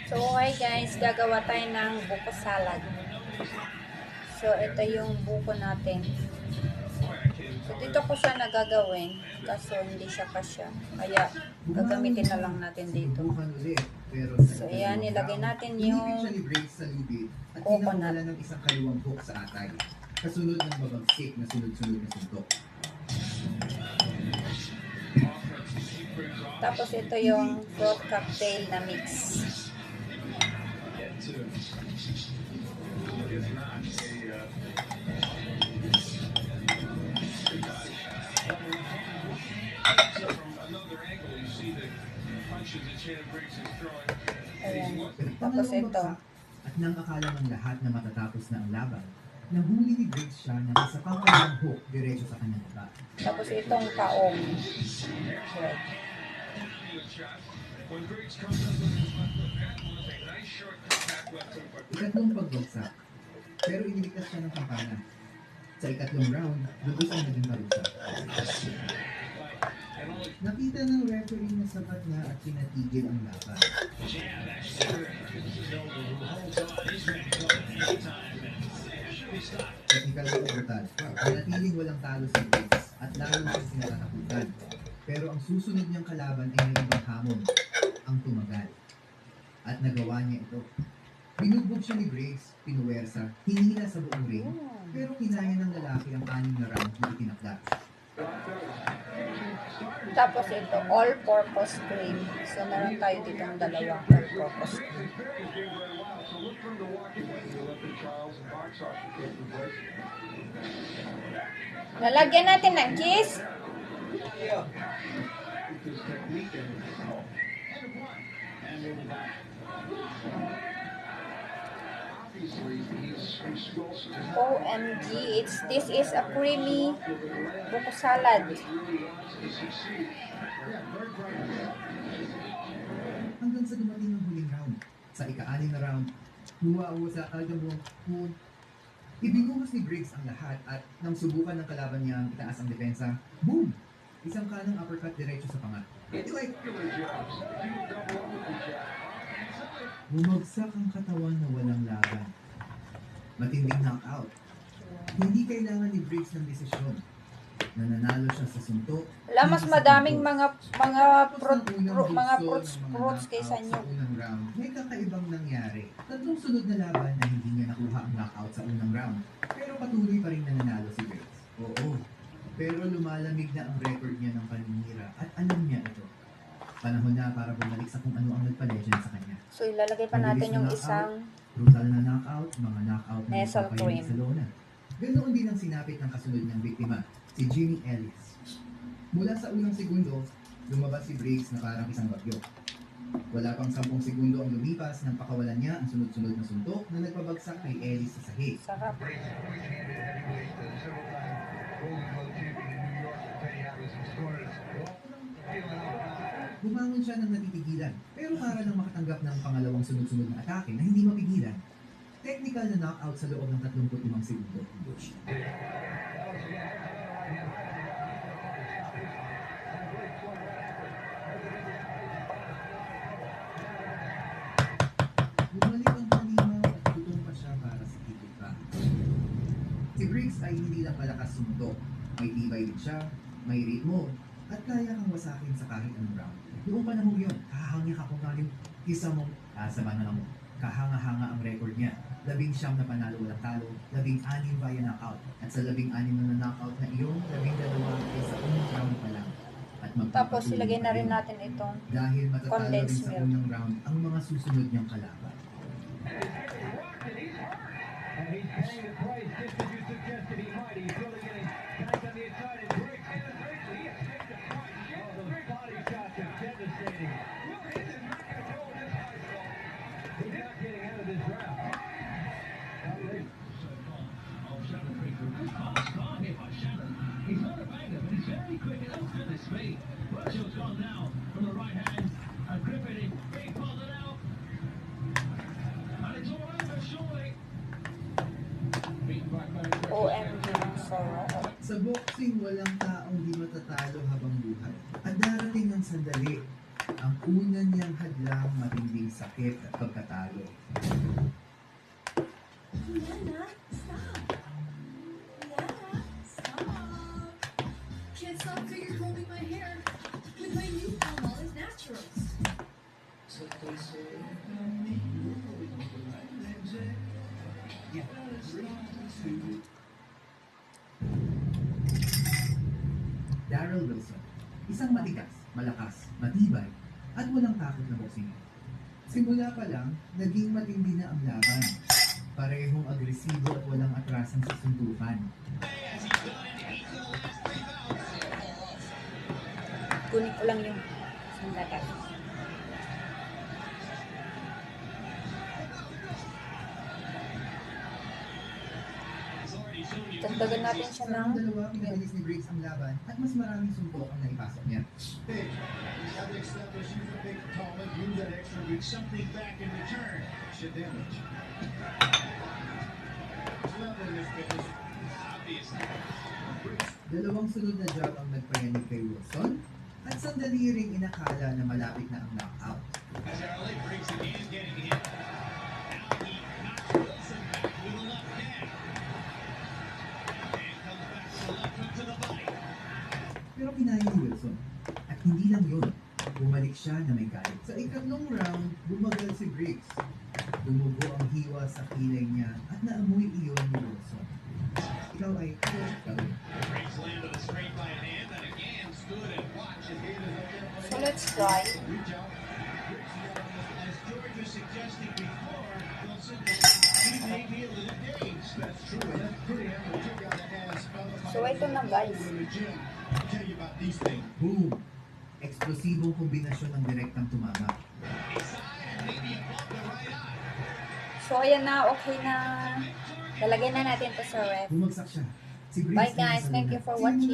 So, hi guys, gagawa tayo ng buko salad. So, ito yung buko natin. So, dito ko siya nagagawin, kaso hindi siya kasya. Kaya, gagamitin na lang natin dito. So, ayan, nilagay natin yung coconut. Ng isang kaliwang hook sa atay. Kasunod ng mabagsik na sunod-sunod na suntok. Tapos, ito yung fruit cocktail na mix. Ayan. Tapos ito. At nang akala ng lahat na matatapos na ang laban, nahuli ni Briggs siya ng isa pang kanyang hook diretso sa kanyang baba. Tapos itong kaong. Ikatlong pagbagsak, pero iniligtas siya ng kampana. Sa ikatlong round, lubos ang naging parusa. Nakita ng referee na sapat na at pinatigil ang laban. Technical na brutal. Manatiling walang talo si Briggs at lalo siyang sinatatakutan. Pero ang susunod niyang kalaban ay may ibang hamon, ang tumagal. At nagawa niya ito. Binugbog siya ni Briggs, pinuwersa, hinila sa buong ring, pero kinaya ng lalaki ang 6 na round na itinakda. Tapos ito, all-purpose cream. So, meron tayo ditong dalawang all-purpose cream. Lalagyan natin ng cheese. OMG, this is a creamy buko salad. Hanggang sa dumating ang huling round. Sa ika-6 na round, huwa-uwa sa Aldamong Hood. Ibinuhos ni Briggs ang lahat at nang subukan ng kalaban niyang itaas ang depensa, boom! Isang kanang uppercut diretso sa panga. Bumagsak ang katawan na walang laban. Matinding knockout. Hindi kailangan ni Briggs ng desisyon. Nananalo siya sa suntok. Mas madaming mga fruits kaysa nyo. Sa unang round, may kakaibang nangyari. Tatlong sunod na laban na hindi niya nakuha ang knockout sa unang round. Pero patuloy pa rin nananalo si Briggs. Oo. Pero lumalamig na ang record niya ng paninira at alam niya ito. Panahon na para bumalik sa kung ano ang nagpa-legend sa kanya. So, ilalagay pa natin yung isang brutal na knockout, mga knockout na nasal nagpapahilig cream. sa lona. Ganoon din ang sinapit ng kasunod niyang biktima, si Jimmy Ellis. Mula sa unang segundo, lumabas si Briggs na parang isang bagyo. Wala pang 10 segundo ang lumipas nang pakawalan niya ang sunod-sunod na suntok na nagpabagsak kay Ellis sa sahig. Sarap. Bumangon siya ng natitigilan, pero para lang makatanggap ng pangalawang sunod-sunod na atake na hindi mapigilan. Technical na knockout sa loob ng 35 segundo. Bumalik ang halimaw at gutom pa siya para sa higit pa. Si Briggs ay hindi lang malakas sumutok. May tibay din siya, may ritmo, at kaya kang wasakin sa kahit anong round. Noong panahon yun, kahangya ka kung galing isa mong kasama na mo. Kahanga-hanga ang record niya. 19 na panalo walang talo, 16 via knockout. At sa 16 na knockout na iyon, 12 ay sa unang round pa lang. At Tapos, ilagay na rin natin itong dahil matatalo rin condensed sa milk. unang round ang mga susunod niyang kalaban. OMG ng sarap. Sa boxing, walang taong di matatalo habang buhay. At darating ang sandali Ang una niyang hadlang matinding sakit at pagkatalo. Liana, stop. Liana, stop. Can't stop figure combing my hair with my new Palmolive Naturals. Darrell Wilson, isang matigas, malakas, matibay, at walang takot na boxing. Simula pa lang, naging matindi na ang laban. Parehong agresibo at walang atrasan sa suntukan. Kunin ko lang yung sandatas. Dagdagan natin siya ng Sa dalawa, pinabilis ni Briggs ang laban at mas maraming suntok ang naipasok niya. Big. We have established you for big opponent. You get extra with something back in return. Should damage. Level this finish. Obviously. Dalawang sunod na jab ang nagpayanig kay Wilson at sandali ring inakala na malapit na ang knockout. As Charlie Briggs again getting hit. Now he knocks Wilson back with a left hand. And comes back with a left hook to the body. Pero kinaya ni Wilson. At hindi lang yun, bumalik siya na may galit. Sa ikatlong round, bumagal si Briggs. Dumugo ang hiwa sa kilay niya at naamoy iyon ni Wilson. Ikaw ay gawin. Briggs landed a straight right hand and again stood and watched as So let's try. reach out. Briggs got almost, as George was suggesting before, Wilson, he may be a little dazed. That's true. And that's pretty how he took out the ass of the So ito na guys. in the gym. I'll tell you about these things. Boom! Eksplosibong kombinasyon ng direktang tumama. So ayan na, okay na. Lalagay na natin to sa ref. Bumagsak siya. Si Briggs Bye na guys, nasa thank luna. you for Sinimula watching.